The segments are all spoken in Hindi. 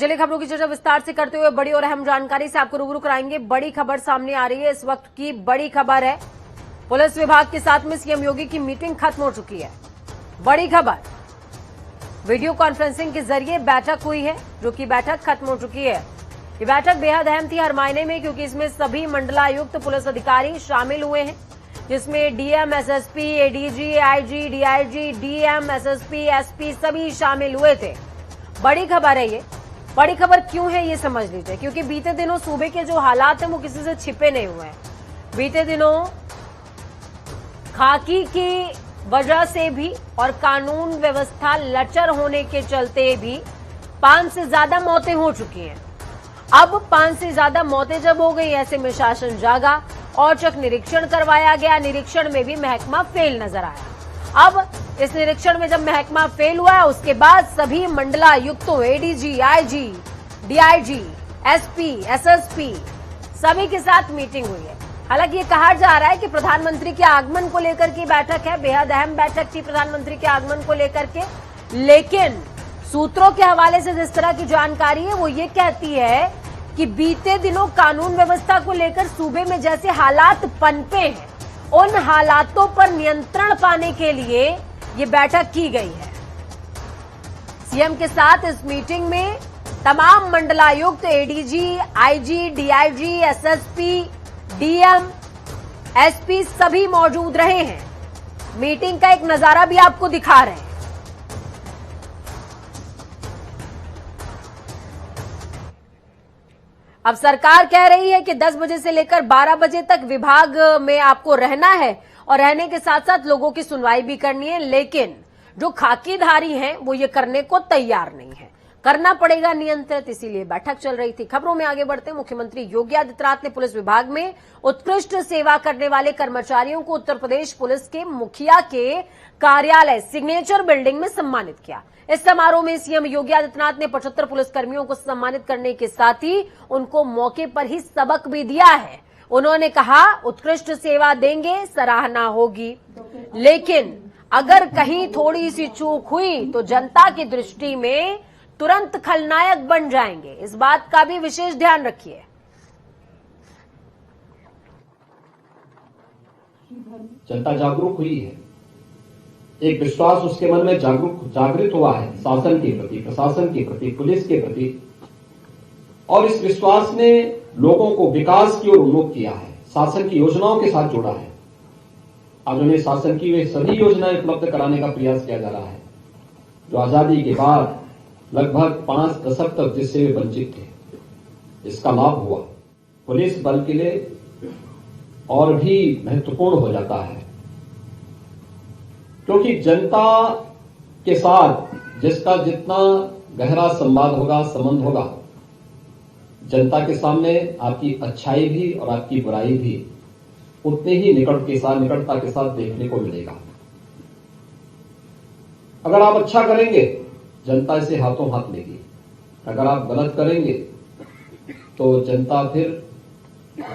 चलिए खबरों की चर्चा विस्तार से करते हुए बड़ी और अहम जानकारी से आपको रूबरू कराएंगे। बड़ी खबर सामने आ रही है, इस वक्त की बड़ी खबर है, पुलिस विभाग के साथ में सीएम योगी की मीटिंग खत्म हो चुकी है। बड़ी खबर, वीडियो कॉन्फ्रेंसिंग के जरिए बैठक हुई है, जो कि बैठक खत्म हो चुकी है। ये बैठक बेहद अहम थी हर मायने में, क्योंकि इसमें सभी मंडलायुक्त पुलिस अधिकारी शामिल हुए हैं, जिसमें DM, SSP, ADG, IG, DIG, DM, SSP, SP सभी शामिल हुए थे। बड़ी खबर है ये। बड़ी खबर क्यों है ये समझ लीजिए, क्योंकि बीते दिनों सूबे के जो हालात हैं वो किसी से छिपे नहीं हुए हैं। बीते दिनों खाकी की वजह से भी और कानून व्यवस्था लचर होने के चलते भी 5 से ज्यादा मौतें हो चुकी हैं। अब 5 से ज्यादा मौतें जब हो गई, ऐसे में शासन जागा, औचक निरीक्षण करवाया गया। निरीक्षण में भी महकमा फेल नजर आया। अब इस निरीक्षण में जब महकमा फेल हुआ, उसके बाद सभी मंडलायुक्तों, ADG, IG, DIG, SP, SSP सभी के साथ मीटिंग हुई है। हालांकि ये कहा जा रहा है कि प्रधानमंत्री के आगमन को लेकर की बैठक है, बेहद अहम बैठक थी प्रधानमंत्री के आगमन को लेकर के, लेकिन सूत्रों के हवाले से जिस तरह की जानकारी है वो ये कहती है कि बीते दिनों कानून व्यवस्था को लेकर सूबे में जैसे हालात पनपे हैं, उन हालातों पर नियंत्रण पाने के लिए ये बैठक की गई है। सीएम के साथ इस मीटिंग में तमाम मंडलायुक्त, ADG, IG, DIG, SSP, DM, SP सभी मौजूद रहे हैं। मीटिंग का एक नजारा भी आपको दिखा रहे हैं। अब सरकार कह रही है कि 10 बजे से लेकर 12 बजे तक विभाग में आपको रहना है और रहने के साथ साथ लोगों की सुनवाई भी करनी है, लेकिन जो खाकीधारी हैं वो ये करने को तैयार नहीं है। करना पड़ेगा नियंत्रित, इसीलिए बैठक चल रही थी। खबरों में आगे बढ़ते हैं। मुख्यमंत्री योगी आदित्यनाथ ने पुलिस विभाग में उत्कृष्ट सेवा करने वाले कर्मचारियों को उत्तर प्रदेश पुलिस के मुखिया के कार्यालय सिग्नेचर बिल्डिंग में सम्मानित किया। इस समारोह में सीएम योगी आदित्यनाथ ने 75 पुलिसकर्मियों को सम्मानित करने के साथ ही उनको मौके पर ही सबक भी दिया है। उन्होंने कहा, उत्कृष्ट सेवा देंगे, सराहना होगी, लेकिन अगर कहीं थोड़ी सी चूक हुई तो जनता की दृष्टि में तुरंत खलनायक बन जाएंगे। इस बात का भी विशेष ध्यान रखिए। जनता जागरूक हुई है, एक विश्वास उसके मन में जागृत हुआ है शासन के प्रति, प्रशासन के प्रति, पुलिस के प्रति, और इस विश्वास ने लोगों को विकास की ओर उन्मुख किया है, शासन की योजनाओं के साथ जोड़ा है। आज उन्हें शासन की वे सभी योजनाएं उपलब्ध कराने का प्रयास किया जा रहा है जो आजादी के बाद लगभग 5 दशक तक जिससे वे वंचित थे। इसका लाभ हुआ पुलिस बल के लिए और भी महत्वपूर्ण हो जाता है, क्योंकि जनता के साथ जिसका जितना गहरा संवाद होगा, संबंध होगा, जनता के सामने आपकी अच्छाई भी और आपकी बुराई भी उतने ही निकटता के साथ देखने को मिलेगा। अगर आप अच्छा करेंगे, जनता इसे हाथों हाथ लेगी। अगर आप गलत करेंगे तो जनता फिर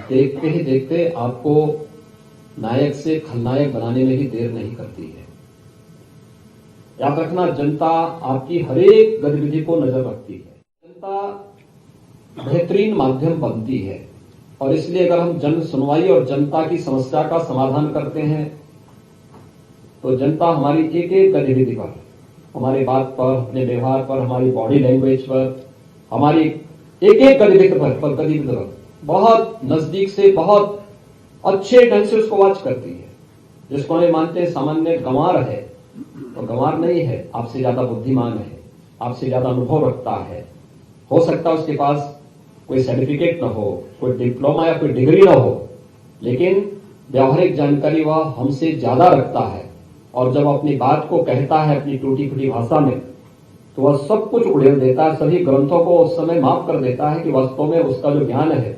देखते ही देखते आपको नायक से खलनायक बनाने में भी देर नहीं करती है। याद रखना, जनता आपकी हर एक गतिविधि को नजर रखती है। जनता बेहतरीन माध्यम बनती है, और इसलिए अगर हम जन सुनवाई और जनता की समस्या का समाधान करते हैं तो जनता हमारी एक एक गतिविधि पर, हमारी बात पर, अपने व्यवहार पर, हमारी बॉडी लैंग्वेज पर, हमारी एक एक गतिविधि पर बहुत नजदीक से, बहुत अच्छे ढंग से उसको वॉच करती है। जिसको हम मानते हैं सामान्य गंवार है, तो गंवार नहीं है, आपसे ज्यादा बुद्धिमान है, आपसे ज्यादा अनुभव रखता है। हो सकता है उसके पास कोई सर्टिफिकेट न हो, कोई डिप्लोमा या कोई डिग्री न हो, लेकिन व्यावहारिक जानकारी वह हमसे ज्यादा रखता है। और जब अपनी बात को कहता है अपनी टूटी फूटी भाषा में, तो वह सब कुछ उड़ेल देता है, सभी ग्रंथों को उस समय माफ कर देता है कि वास्तव में उसका जो ज्ञान है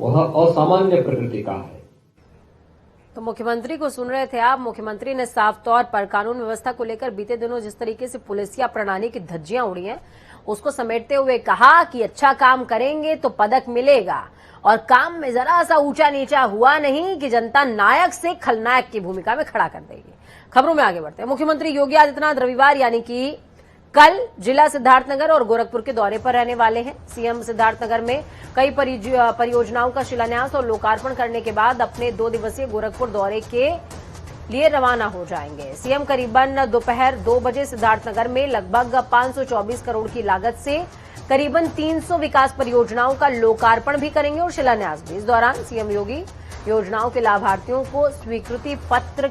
वह असामान्य प्रकृति का है। तो मुख्यमंत्री को सुन रहे थे आप। मुख्यमंत्री ने साफ तौर पर कानून व्यवस्था को लेकर बीते दिनों जिस तरीके से पुलिसिया प्रणाली की धज्जियां उड़ी हैं, उसको समेटते हुए कहा कि अच्छा काम करेंगे तो पदक मिलेगा, और काम में जरा सा ऊंचा नीचा हुआ नहीं कि जनता नायक से खलनायक की भूमिका में खड़ा कर देगी। खबरों में आगे बढ़ते हैं। मुख्यमंत्री योगी आदित्यनाथ रविवार यानी कि कल जिला सिद्धार्थनगर और गोरखपुर के दौरे पर रहने वाले हैं। सीएम सिद्धार्थनगर में कई परियोजनाओं का शिलान्यास और लोकार्पण करने के बाद अपने 2 दिवसीय गोरखपुर दौरे के लिए रवाना हो जाएंगे। सीएम करीबन दोपहर 2 बजे सिद्धार्थनगर में लगभग 524 करोड़ की लागत से करीबन 300 विकास परियोजनाओं का लोकार्पण भी करेंगे और शिलान्यास भी। इस दौरान सीएम योगी योजनाओं के लाभार्थियों को स्वीकृति पत्र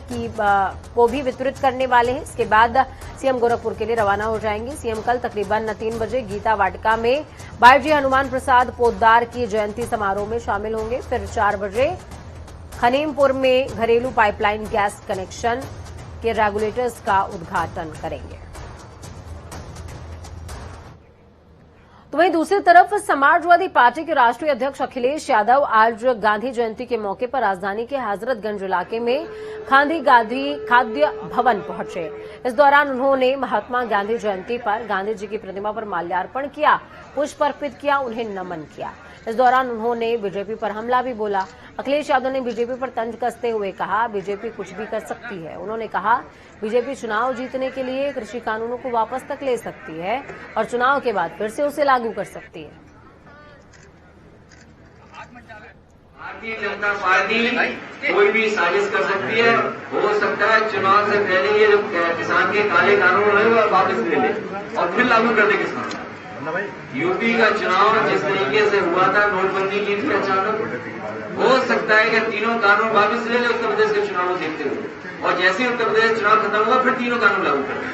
को भी वितरित करने वाले हैं। इसके बाद सीएम गोरखपुर के लिए रवाना हो जाएंगे। सीएम कल तकरीबन 3 बजे गीता वाटिका में बायजी हनुमान प्रसाद पोद्दार की जयंती समारोह में शामिल होंगे। फिर 4 बजे खनीमपुर में घरेलू पाइपलाइन गैस कनेक्शन के रेगुलेटर्स का उद्घाटन करेंगे। तो वहीं दूसरी तरफ समाजवादी पार्टी के राष्ट्रीय अध्यक्ष अखिलेश यादव आज गांधी जयंती के मौके पर राजधानी के हजरतगंज इलाके में गांधी खाद्य भवन पहुंचे। इस दौरान उन्होंने महात्मा गांधी जयंती पर गांधी जी की प्रतिमा पर माल्यार्पण किया, पुष्प अर्पित किया, उन्हें नमन किया। इस दौरान उन्होंने बीजेपी पर हमला भी बोला। अखिलेश यादव ने बीजेपी पर तंज कसते हुए कहा, बीजेपी कुछ भी कर सकती है। उन्होंने कहा, बीजेपी चुनाव जीतने के लिए कृषि कानूनों को वापस तक ले सकती है और चुनाव के बाद फिर से उसे लागू कर सकती है। भारतीय जनता पार्टी कोई भी साजिश कर सकती है। हो सकता है चुनाव से पहले ये जो किसान के काले कानून रहे वो वापस ले ले और फिर लागू कर दे किसान। यूपी का चुनाव जिस तरीके से हुआ था नोटबंदी की थी, अचानक हो सकता है कि तीनों कानून वापस ले ले उत्तर प्रदेश के चुनाव को देखते हुए, और जैसे ही उत्तर प्रदेश चुनाव खत्म हुआ फिर तीनों कानून लागू कर दें।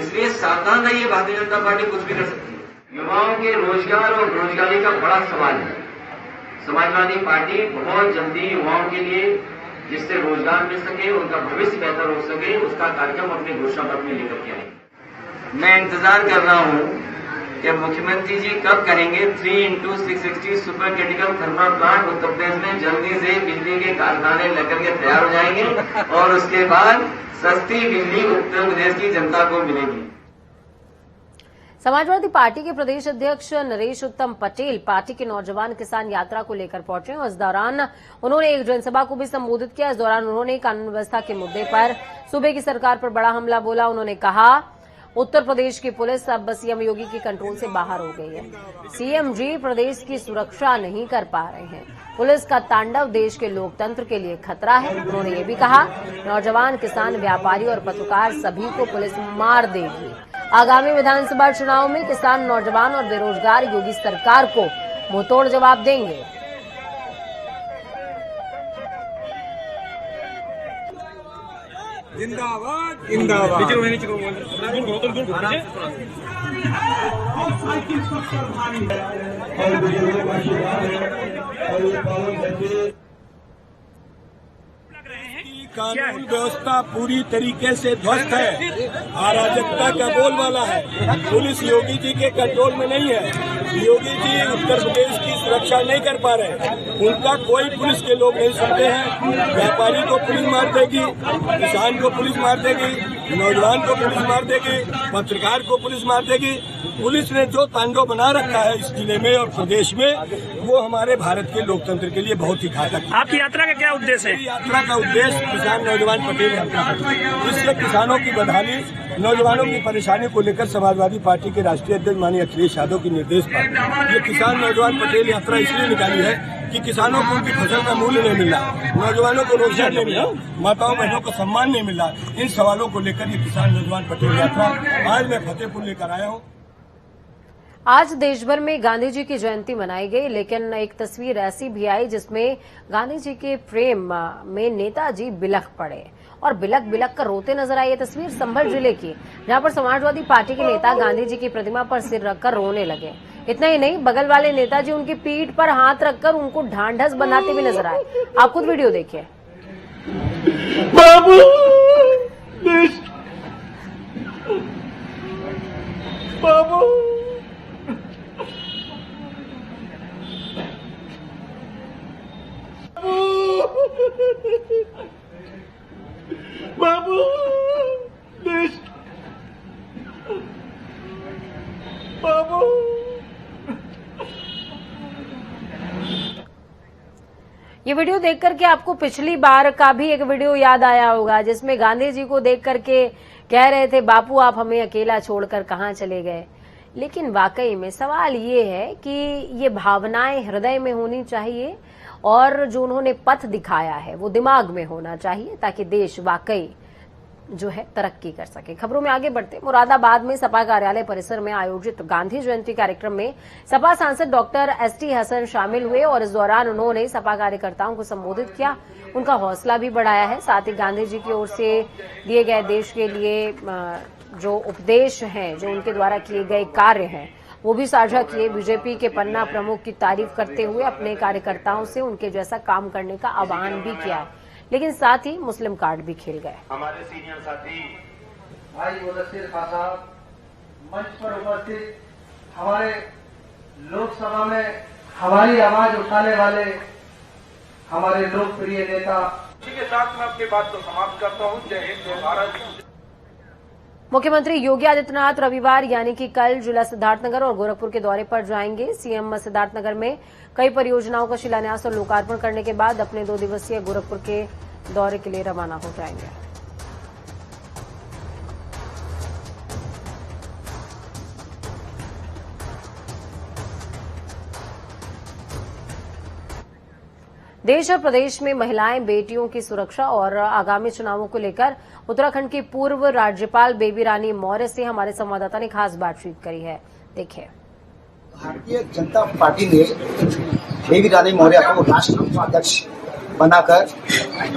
इसलिए सावधान रहिए, भारतीय जनता पार्टी कुछ भी कर सकती है। युवाओं के रोजगार और बेरोजगारी का बड़ा सवाल है। समाजवादी पार्टी बहुत जल्दी युवाओं के लिए जिससे रोजगार मिल सके, उनका भविष्य बेहतर हो सके, उसका कार्यक्रम अपने घोषणा पत्र में लेकर के आएंगे। मैं इंतजार कर रहा हूं कि मुख्यमंत्री जी कब करेंगे 3x660 super critical thermal plant Uttar Pradesh में जल्दी से बिजली के कारखाने लेकर के तैयार हो जाएंगे और उसके बाद सस्ती बिजली उत्तर प्रदेश की जनता को मिलेगी। समाजवादी पार्टी के प्रदेश अध्यक्ष नरेश उत्तम पटेल पार्टी के नौजवान किसान यात्रा को लेकर पहुंचे और इस दौरान उन्होंने एक जनसभा को भी संबोधित किया। इस दौरान उन्होंने कानून व्यवस्था के मुद्दे पर सूबे की सरकार पर बड़ा हमला बोला। उन्होंने कहा, उत्तर प्रदेश की पुलिस अब सीएम योगी के कंट्रोल से बाहर हो गई है। सीएम जी प्रदेश की सुरक्षा नहीं कर पा रहे हैं। पुलिस का तांडव देश के लोकतंत्र के लिए खतरा है। उन्होंने ये भी कहा, नौजवान किसान व्यापारी और पत्रकार सभी को पुलिस मार देगी। आगामी विधानसभा चुनाव में किसान, नौजवान और बेरोजगार योगी सरकार को मुंहतोड़ जवाब देंगे। जिंदाबाद जिंदाबाद। कानून व्यवस्था पूरी तरीके से ध्वस्त है, अराजकता का बोलबाला है। पुलिस योगी जी के कंट्रोल में नहीं है। योगी जी उत्तर प्रदेश की सुरक्षा नहीं कर पा रहे। उनका कोई पुलिस के लोग नहीं सुनते हैं। व्यापारी को पुलिस मार देगी, किसान को पुलिस मार देगी, नौजवान को पुलिस मार देगी, पत्रकार को पुलिस मार देगी। पुलिस ने जो तांडव बना रखा है इस जिले में और प्रदेश में, वो हमारे भारत के लोकतंत्र के लिए बहुत ही घातक है। आपकी यात्रा का क्या उद्देश्य है? यात्रा का उद्देश्य किसान नौजवान पटेल यात्रा है। इससे किसानों की बदहाली, नौजवानों की परेशानी को लेकर समाजवादी पार्टी के राष्ट्रीय अध्यक्ष माननीय अखिलेश यादव के निर्देश पर ये किसान नौजवान पटेल यात्रा इसलिए निकाली है कि किसानों को उनकी फसल का मूल्य नहीं मिला, नौजवानों को रोजगार नहीं मिला, माताओं बहनों को सम्मान नहीं मिला। इन सवालों को लेकर ये किसान नौजवान पटेल यात्रा आज मैं फतेहपुर लेकर आया हूँ। आज देश भर में गांधी जी की जयंती मनाई गई, लेकिन एक तस्वीर ऐसी भी आई जिसमें गांधी जी के प्रेम में नेताजी बिलख पड़े और बिलख बिलख कर रोते नजर आए। ये तस्वीर संभल जिले की, जहां पर समाजवादी पार्टी के नेता गांधी जी की प्रतिमा पर सिर रखकर रोने लगे। इतना ही नहीं, बगल वाले नेताजी उनकी पीठ पर हाथ रखकर उनको ढांढस बनाते भी नजर आए। आप खुद वीडियो देखिए। बाबू बाबू बाबू देश बाबू। ये वीडियो देख करके आपको पिछली बार का भी एक वीडियो याद आया होगा जिसमें गांधी जी को देख करके कह रहे थे बापू आप हमें अकेला छोड़कर कहां चले गए। लेकिन वाकई में सवाल ये है कि ये भावनाएं हृदय में होनी चाहिए और जो उन्होंने पथ दिखाया है वो दिमाग में होना चाहिए ताकि देश वाकई जो है तरक्की कर सके। खबरों में आगे बढ़ते मुरादाबाद में सपा कार्यालय परिसर में आयोजित गांधी जयंती कार्यक्रम में सपा सांसद डॉक्टर एसटी हसन शामिल हुए और इस दौरान उन्होंने सपा कार्यकर्ताओं को संबोधित किया, उनका हौसला भी बढ़ाया है। साथ ही गांधी जी की ओर से दिए गए देश के लिए जो उपदेश हैं, जो उनके द्वारा किए गए कार्य हैं वो भी साझा किए। बीजेपी के पन्ना प्रमुख की तारीफ करते हुए अपने कार्यकर्ताओं से उनके जैसा काम करने का आह्वान भी किया, लेकिन साथ ही मुस्लिम कार्ड भी खेल गए। हमारे सीनियर साथी भाई मुदस्सिर खान साहब मंच पर उपस्थित हमारे लोकसभा में हमारी आवाज उठाने वाले हमारे लोकप्रिय नेता। इसी के साथ मैं अपनी बात को समाप्त करता हूं। जय हिंद, जय भारत। मुख्यमंत्री योगी आदित्यनाथ रविवार यानी कि कल जिला सिद्धार्थनगर और गोरखपुर के दौरे पर जाएंगे। सीएम सिद्धार्थनगर में कई परियोजनाओं का शिलान्यास और लोकार्पण करने के बाद अपने 2 दिवसीय गोरखपुर के दौरे के लिए रवाना हो जाएंगे। देश और प्रदेश में महिलाएं बेटियों की सुरक्षा और आगामी चुनावों को लेकर उत्तराखंड की पूर्व राज्यपाल बेबी रानी मौर्य से हमारे संवाददाता ने खास बातचीत करी है। देखिए। भारतीय जनता पार्टी ने बेबी रानी मौर्य को राष्ट्रीय अध्यक्ष बनाकर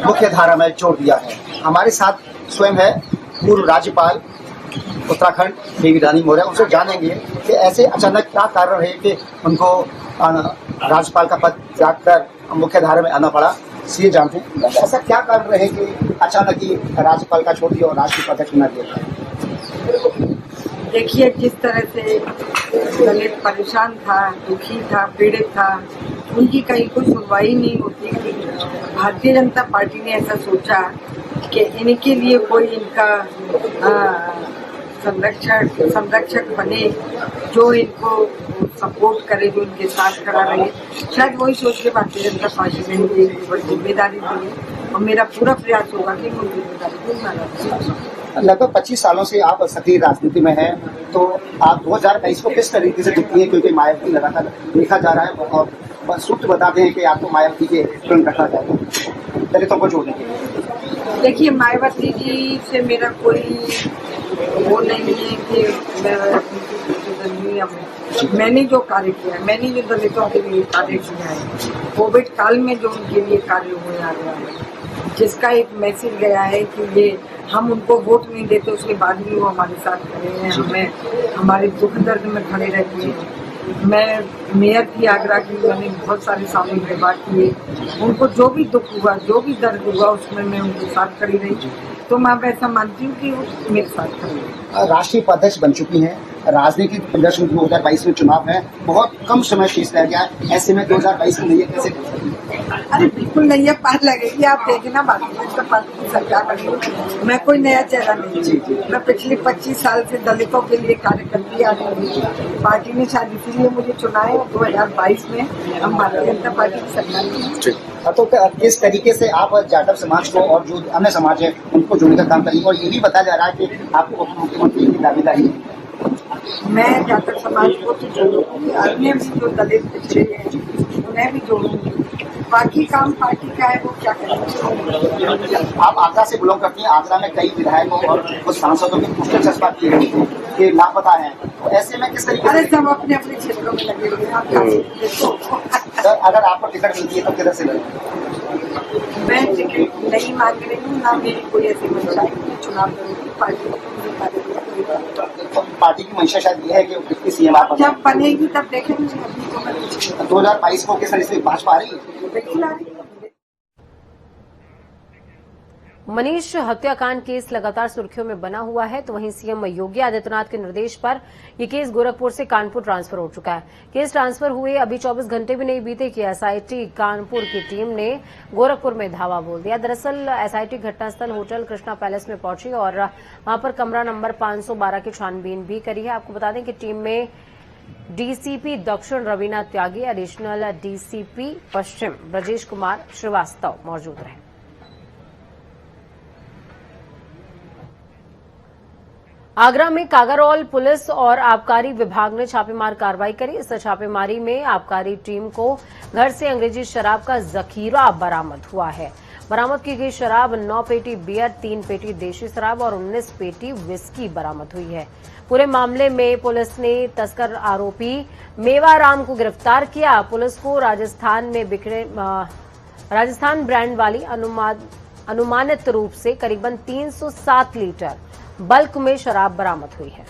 मुख्य धारा में जोड़ दिया है। हमारे साथ स्वयं है पूर्व राज्यपाल उत्तराखंड बेबी रानी मौर्य। उनसे जानेंगे कि ऐसे अचानक क्या कारण रहे कि उनको राज्यपाल का पद त्याग कर मुख्य धारा में आना पड़ा। सीए जानते हैं ऐसा क्या कारण रहे कि अचानक ही राज्यपाल का छोड़ दिया और राष्ट्रीय अध्यक्ष बना दिया। देखिए, जिस तरह से दलित परेशान था, दुखी था, पीड़ित था, उनकी कहीं कोई सुनवाई नहीं होती थी। भारतीय जनता पार्टी ने ऐसा सोचा कि इनके लिए कोई इनका संरक्षक बने, जो इनको सपोर्ट करे, जो इनके साथ खड़ा रहे। शायद वही सोच के भारतीय जनता पार्टी ने मुझे एक बड़ी जिम्मेदारी दी है और मेरा पूरा प्रयास होगा कि मैं जिम्मेदारी को निभाऊं। लगभग 25 सालों से आप सक्रिय राजनीति में हैं, तो आप 2022 को किस तरीके से देखती हैं? क्योंकि मायावती लगातार देखा जा रहा है और सूत्र बताते हैं कि आपको मायावती के तुरंत रखा जाएगा दलितों को जोड़ने के लिए। देखिए, मायावती जी से मेरा कोई वो नहीं है कि मैंने जो कार्य किया है, मैंने जो दलितों के लिए कार्य किया है, कोविड काल में जो उनके लिए कार्य हुए आ रहा है, जिसका एक मैसेज गया है कि ये हम उनको वोट नहीं देते, उसके बाद भी वो हमारे साथ खड़े हैं, हमें हमारे दुख दर्द में खड़े रहते हैं। मैं मेयर थी आगरा की, मैंने बहुत सारे सामूहिक विवाह किए, उनको जो भी दुख हुआ, जो भी दर्द हुआ, उसमें मैं उनके साथ खड़ी रही। तो मैं ऐसा मानती हूँ कि वो मेरे साथ खड़ी रही। राष्ट्रीय उपाध्यक्ष बन चुकी हैं, राजनीतिक प्रदर्शन 2022 में चुनाव है, बहुत कम समय शेष रह गया है। ऐसे में 2022 में नैया कैसे? अरे बिल्कुल नैया पार लगेगी। आप देखना, भारतीय जनता पार्टी की सरकार बनी, मैं कोई नया चेहरा नहीं हूँ। मैं पिछले 25 साल से दलितों के लिए कार्य करती आ रही हूँ। पार्टी ने शायद इसीलिए मुझे चुना है। 2022 में हम भारतीय जनता पार्टी की सरकार में। तो किस तरीके से आप जाटव समाज को और जो अन्य समाज है उनको जोड़ने का काम करेंगे? और ये भी बताया जा रहा है कि आपको उप मुख्यमंत्री की दावेदारी है। मैं जाटव समाज को तो जोड़ूंगी, अन्य भी जो दलित पिछड़े हैं उन्हें भी जोड़ूंगी। बाकी काम पार्टी का है, वो क्या करेंगे। आप आगरा से बिलोंग करती हैं। आगरा में कई विधायकों और कुछ सांसदों की पुष्टि चस्पा की गई है कि लापता है, तो ऐसे में किस तरीके? अरे सब अपने अपने क्षेत्रों में लगे हुए हैं। अगर आपको टिकट मिलती है तो किधर से लगे? मैं टिकट नहीं मांग रही हूँ, ना मेरी कोई ऐसी मंशा है कि चुनाव लड़ूंगी। पार्टी की मंशा शायद ये है कि डिप्टी सीएम आप जब बनेगी तब देखेंगे। 2022 को किस तरह से भाजपा आ रही है? मनीष हत्याकांड केस लगातार सुर्खियों में बना हुआ है, तो वहीं सीएम योगी आदित्यनाथ के निर्देश पर यह केस गोरखपुर से कानपुर ट्रांसफर हो चुका है। केस ट्रांसफर हुए अभी 24 घंटे भी नहीं बीते कि एसआईटी कानपुर की टीम ने गोरखपुर में धावा बोल दिया। दरअसल एसआईटी घटनास्थल होटल कृष्णा पैलेस में पहुंची और वहां पर कमरा नंबर 512 की छानबीन भी करी है। आपको बता दें कि टीम में डीसीपी दक्षिण रवीना त्यागी, एडिशनल डीसीपी पश्चिम ब्रजेश कुमार श्रीवास्तव मौजूद रहे। आगरा में कागारौल पुलिस और आबकारी विभाग ने छापेमार कार्रवाई करी। इस छापेमारी में आबकारी टीम को घर से अंग्रेजी शराब का जखीरा बरामद हुआ है। बरामद की गई शराब 9 पेटी बियर, 3 पेटी देशी शराब और 19 पेटी विस्की बरामद हुई है। पूरे मामले में पुलिस ने तस्कर आरोपी मेवाराम को गिरफ्तार किया। पुलिस को राजस्थान ब्रांड वाली अनुमानित रूप से करीबन 307 लीटर बल्क में शराब बरामद हुई है।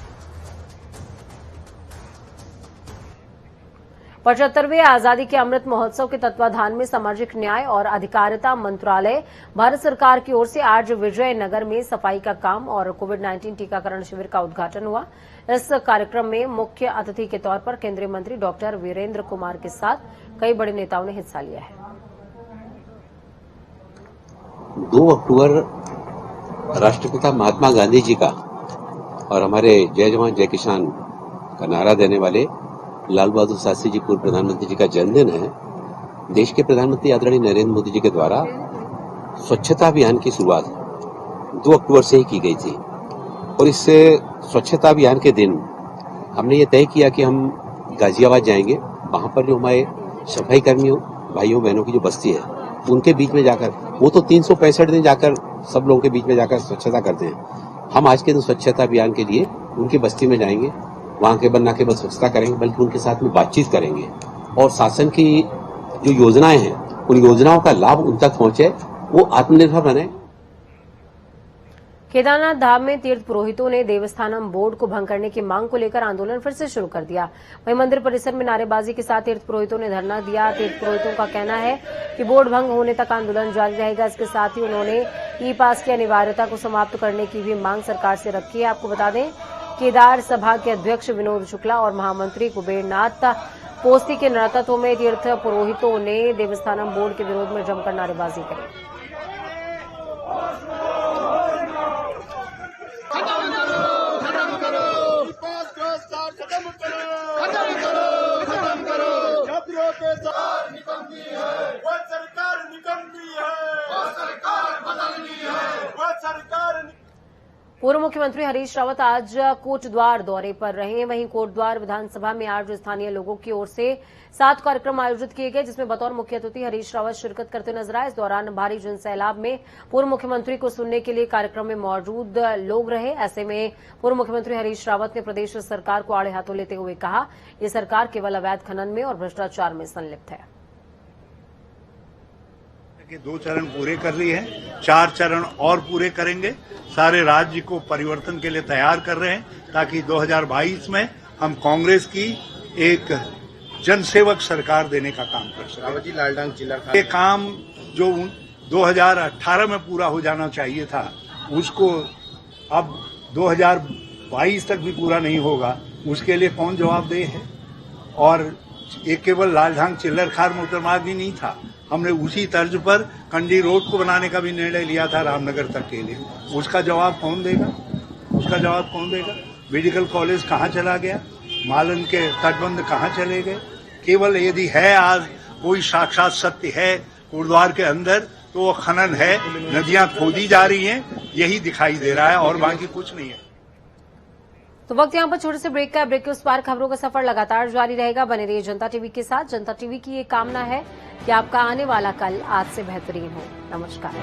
75वें आजादी के अमृत महोत्सव के तत्वाधान में सामाजिक न्याय और अधिकारिता मंत्रालय भारत सरकार की ओर से आज विजयनगर में सफाई का काम और कोविड-19 टीकाकरण शिविर का उद्घाटन हुआ। इस कार्यक्रम में मुख्य अतिथि के तौर पर केंद्रीय मंत्री डॉक्टर वीरेंद्र कुमार के साथ कई बड़े नेताओं ने हिस्सा लिया है। 2 अक्टूबर राष्ट्रपिता महात्मा गांधी जी का और हमारे जय जवान जय किसान का नारा देने वाले लाल बहादुर शास्त्री जी पूर्व प्रधानमंत्री जी का जन्मदिन है। देश के प्रधानमंत्री आदरणीय नरेंद्र मोदी जी के द्वारा स्वच्छता अभियान की शुरुआत 2 अक्टूबर से ही की गई थी और इस स्वच्छता अभियान के दिन हमने ये तय किया कि हम गाजियाबाद जाएंगे। वहां पर जो हमारे सफाई कर्मियों भाइयों बहनों की जो बस्ती है उनके बीच में जाकर, वो तो 365 दिन जाकर सब लोगों के बीच में जाकर स्वच्छता करते हैं। हम आज के दिन स्वच्छता अभियान के लिए उनकी बस्ती में जाएंगे, वहां के न केवल स्वच्छता करेंगे बल्कि उनके साथ में बातचीत करेंगे और शासन की जो योजनाएं हैं उन योजनाओं का लाभ उन तक पहुंचे, वो आत्मनिर्भर बने। केदारनाथ धाम में तीर्थ पुरोहितों ने देवस्थानम बोर्ड को भंग करने की मांग को लेकर आंदोलन फिर से शुरू कर दिया। वहीं मंदिर परिसर में नारेबाजी के साथ तीर्थ पुरोहितों ने धरना दिया। तीर्थ पुरोहितों का कहना है कि बोर्ड भंग होने तक आंदोलन जारी रहेगा। इसके साथ ही उन्होंने ई पास की अनिवार्यता को समाप्त करने की भी मांग सरकार से रखी है। आपको बता दें, केदार सभा के अध्यक्ष विनोद शुक्ला और महामंत्री कुबेरनाथ पोस्ती के नेतृत्व में तीर्थ पुरोहितों ने देवस्थानम बोर्ड के विरोध में जमकर नारेबाजी की। पूर्व मुख्यमंत्री हरीश रावत आज कोटद्वार दौरे पर रहे। वहीं कोटद्वार विधानसभा में आज स्थानीय लोगों की ओर से 7 कार्यक्रम आयोजित किए गए, जिसमें बतौर मुख्य अतिथि हरीश रावत शिरकत करते नजर आए। इस दौरान भारी जनसैलाब में पूर्व मुख्यमंत्री को सुनने के लिए कार्यक्रम में मौजूद लोग रहे। ऐसे में पूर्व मुख्यमंत्री हरीश रावत ने प्रदेश सरकार को आड़े हाथों लेते हुए कहा, ये सरकार केवल अवैध खनन में और भ्रष्टाचार में संलिप्त है। 2 चरण पूरे कर लिए हैं, 4 चरण और पूरे करेंगे। सारे राज्य को परिवर्तन के लिए तैयार कर रहे हैं ताकि 2022 में हम कांग्रेस की एक जनसेवक सरकार देने का काम कर सकें। ये काम जो 2018 में पूरा हो जाना चाहिए था उसको अब 2022 तक भी पूरा नहीं होगा, उसके लिए कौन जवाबदेह है। और ये केवल लालढांग चिल्लरखार मोटरमार्ग ही नहीं था, हमने उसी तर्ज पर कंडी रोड को बनाने का भी निर्णय लिया था रामनगर तक के लिए। उसका जवाब कौन देगा? उसका जवाब कौन देगा? मेडिकल कॉलेज कहाँ चला गया? मालन के तटबंध कहाँ चले गए? केवल यदि है आज कोई साक्षात सत्य है कोटद्वार के अंदर तो वो खनन है, नदियां खोदी जा रही हैं, यही दिखाई दे रहा है और बाकी कुछ नहीं है। तो वक्त यहाँ पर छोटे से ब्रेक का। ब्रेक के उस पार खबरों का सफर लगातार जारी रहेगा। बने रहिए जनता टीवी के साथ। जनता टीवी की ये कामना है कि आपका आने वाला कल आज से बेहतरीन हो। नमस्कार।